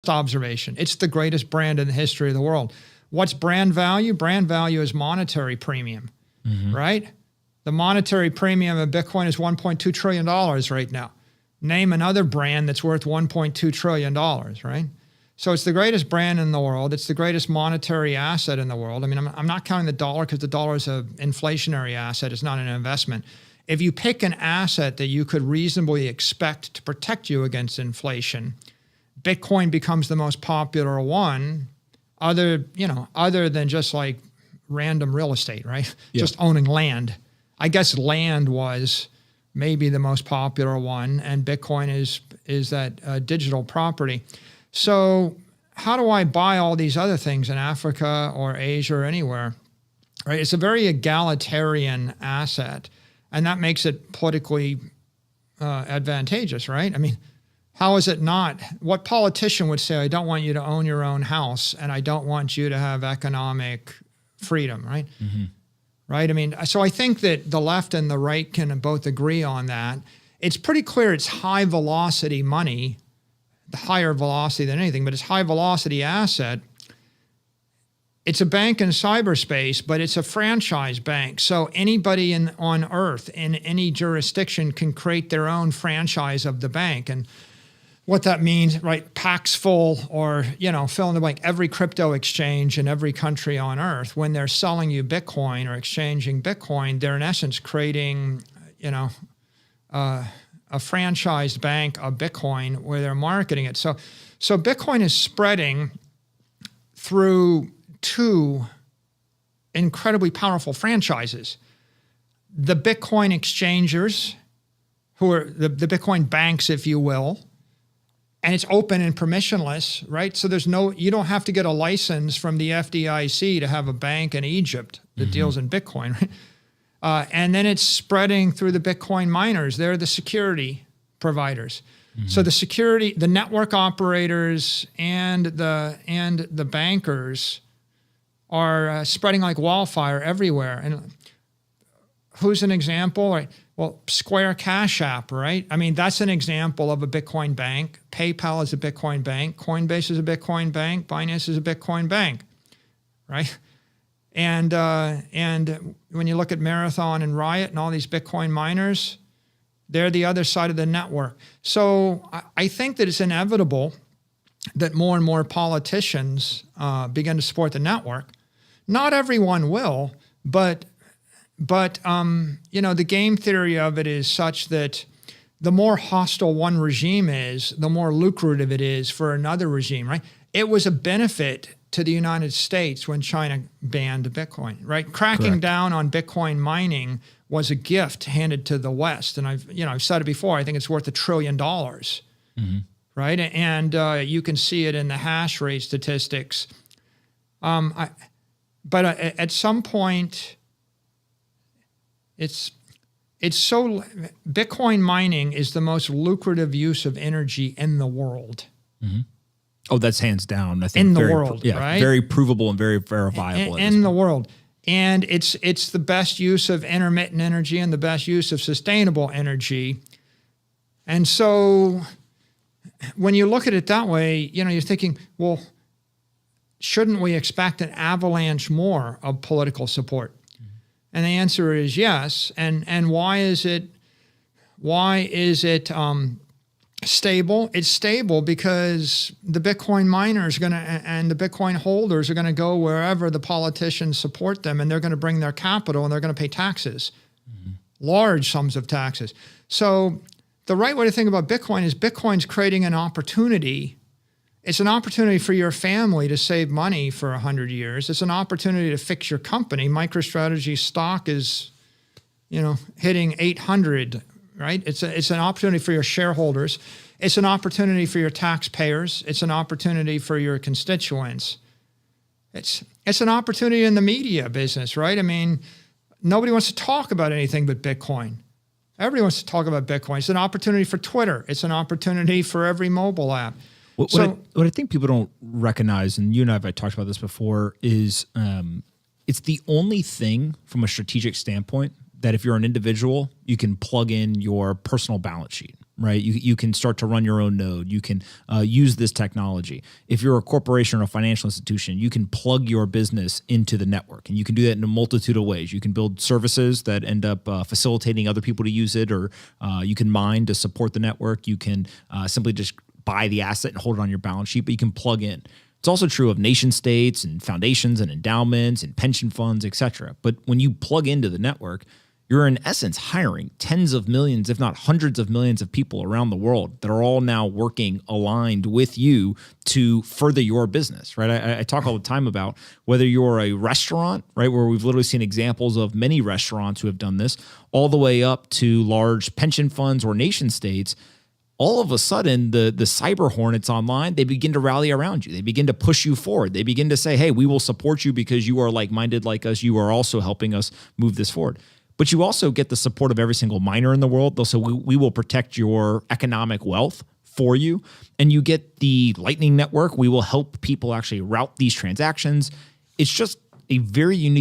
observation. It's the greatest brand in the history of the world. What's brand value? Brand value is monetary premium, right? The monetary premium of Bitcoin is $1.2 trillion right now. Name another brand that's worth $1.2 trillion, right? So it's the greatest brand in the world. It's the greatest monetary asset in the world. I mean, I'm not counting the dollar because the dollar is an inflationary asset. It's not an investment. If you pick an asset that you could reasonably expect to protect you against inflation, Bitcoin becomes the most popular one, other than just like random real estate, right? Yeah. Just owning land. I guess land was maybe the most popular one, and Bitcoin is that digital property. So how do I buy all these other things in Africa or Asia or anywhere? Right? It's a very egalitarian asset, and that makes it politically advantageous, right? I mean, how is it not? What politician would say, I don't want you to own your own house and I don't want you to have economic freedom, right? Right? I mean, so I think that the left and the right can both agree on that. It's pretty clear it's high velocity money, the higher velocity than anything, but it's high velocity asset. It's a bank in cyberspace, but it's a franchise bank. So anybody on earth in any jurisdiction can create their own franchise of the bank. And what that means, right? Paxful or, fill in the blank, every crypto exchange in every country on earth, when they're selling you Bitcoin or exchanging Bitcoin, they're in essence creating, a franchised bank of Bitcoin where they're marketing it. So Bitcoin is spreading through two incredibly powerful franchises. The Bitcoin exchangers, who are the Bitcoin banks, if you will, and it's open and permissionless, right? So you don't have to get a license from the FDIC to have a bank in Egypt that deals in Bitcoin, right? And then it's spreading through the Bitcoin miners. They're the security providers. So the network operators and the bankers are spreading like wildfire everywhere. And who's an example? Right? Well, Square Cash App, right? I mean, that's an example of a Bitcoin bank. PayPal is a Bitcoin bank. Coinbase is a Bitcoin bank. Binance is a Bitcoin bank, right? And when you look at Marathon and Riot and all these Bitcoin miners, they're the other side of the network. So I think that it's inevitable that more and more politicians begin to support the network. Not everyone will, but the game theory of it is such that the more hostile one regime is, the more lucrative it is for another regime, right? It was a benefit to the United States when China banned Bitcoin, right? Cracking down on Bitcoin mining was a gift handed to the West. And I've said it before, I think it's worth $1 trillion, right? And you can see it in the hash rate statistics. But at some point, Bitcoin mining is the most lucrative use of energy in the world. Oh, that's hands down. I think in the world, right? Very provable and very verifiable. In the world. And it's the best use of intermittent energy and the best use of sustainable energy. And so when you look at it that way, you're thinking, well, shouldn't we expect an avalanche more of political support? And the answer is yes. And why is it stable? It's stable because the Bitcoin miners and the Bitcoin holders are going to go wherever the politicians support them, and they're going to bring their capital and they're going to pay taxes, large sums of taxes. So the right way to think about Bitcoin is Bitcoin's creating an opportunity. It's an opportunity for your family to save money for 100 years. It's an opportunity to fix your company. MicroStrategy stock is, hitting 800, right? It's an opportunity for your shareholders. It's an opportunity for your taxpayers. It's an opportunity for your constituents. It's an opportunity in the media business, right? I mean, nobody wants to talk about anything but Bitcoin. Everybody wants to talk about Bitcoin. It's an opportunity for Twitter. It's an opportunity for every mobile app. What I think people don't recognize, and you and I have talked about this before, is it's the only thing from a strategic standpoint that if you're an individual, you can plug in your personal balance sheet, right? You can start to run your own node. You can use this technology. If you're a corporation or a financial institution, you can plug your business into the network, and you can do that in a multitude of ways. You can build services that end up facilitating other people to use it, or you can mine to support the network. You can simply just buy the asset and hold it on your balance sheet, but you can plug in. It's also true of nation states and foundations and endowments and pension funds, et cetera. But when you plug into the network, you're in essence hiring tens of millions, if not hundreds of millions of people around the world that are all now working aligned with you to further your business, right? I talk all the time about whether you're a restaurant, right, where we've literally seen examples of many restaurants who have done this, all the way up to large pension funds or nation states. All of a sudden, the cyber hornets online, they begin to rally around you. They begin to push you forward. They begin to say, hey, we will support you because you are like-minded like us. You are also helping us move this forward. But you also get the support of every single miner in the world. They'll say, we will protect your economic wealth for you. And you get the Lightning Network. We will help people actually route these transactions. It's just a very unique